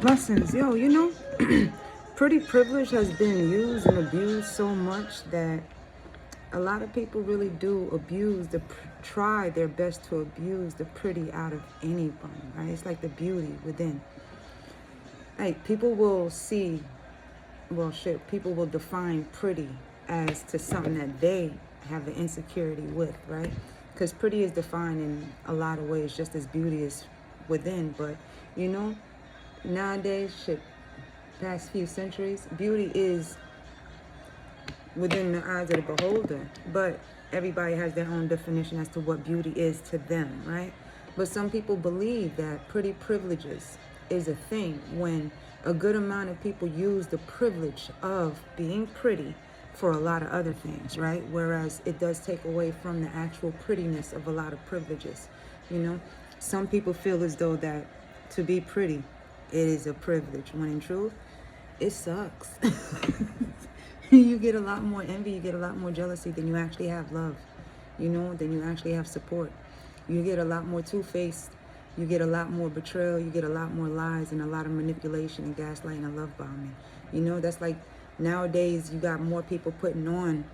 Blessings. Yo, you know, pretty privilege has been used and abused so much that a lot of people really do abuse try their best to abuse the pretty out of anybody, right? It's like the beauty within. Like, people will see, well, shit, people will define pretty as to something that they have an insecurity with, right? Because pretty is defined in a lot of ways, just as beauty is within. But, you know, nowadays, shit, past few centuries, beauty is within the eyes of the beholder, but everybody has their own definition as to what beauty is to them, right? But some people believe that pretty privileges is a thing when a good amount of people use the privilege of being pretty for a lot of other things, right? Whereas it does take away from the actual prettiness of a lot of privileges. You know, some people feel as though that to be pretty, it is a privilege, when in truth, it sucks. You get a lot more envy, you get a lot more jealousy than you actually have love, you know, than you actually have support. You get a lot more two-faced, you get a lot more betrayal, you get a lot more lies and a lot of manipulation and gaslighting and love bombing. You know, that's like nowadays you got more people putting on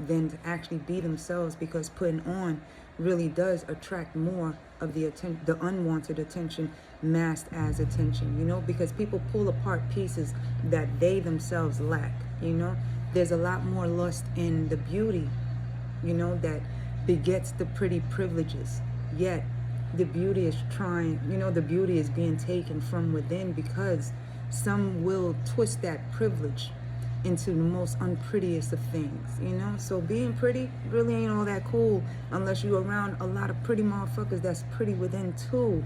than to actually be themselves, because putting on really does attract more of the unwanted attention masked as attention, you know, because people pull apart pieces that they themselves lack, you know. There's a lot more lust in the beauty, you know, that begets the pretty privileges. Yet the beauty is trying, you know, the beauty is being taken from within, because some will twist that privilege into the most unprettiest of things, you know. So being pretty really ain't all that cool unless you're around a lot of pretty motherfuckers that's pretty within too.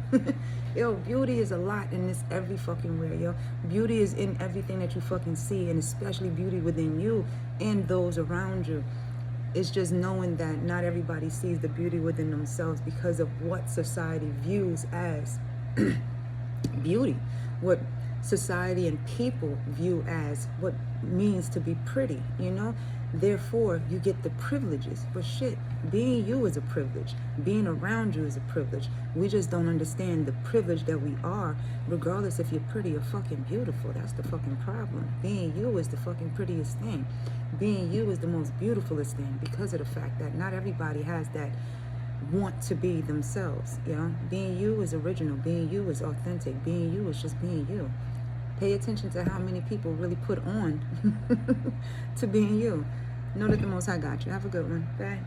Yo, beauty is a lot in this every fucking way, yo. Beauty is in everything that you fucking see, and especially beauty within you and those around you. It's just knowing that not everybody sees the beauty within themselves because of what society views as beauty, what society and people view as what means to be pretty, you know. Therefore you get the privileges. But shit, being you is a privilege, being around you is a privilege. We just don't understand the privilege that we are, regardless if you're pretty or fucking beautiful. That's the fucking problem. Being you is the fucking prettiest thing. Being you is the most beautifulest thing, because of the fact that not everybody has that want to be themselves, you know. Being you is original, being you is authentic, being you is just being you. Pay attention to how many people really put on to being you. Know that the Most High got you. Have a good one. Bye.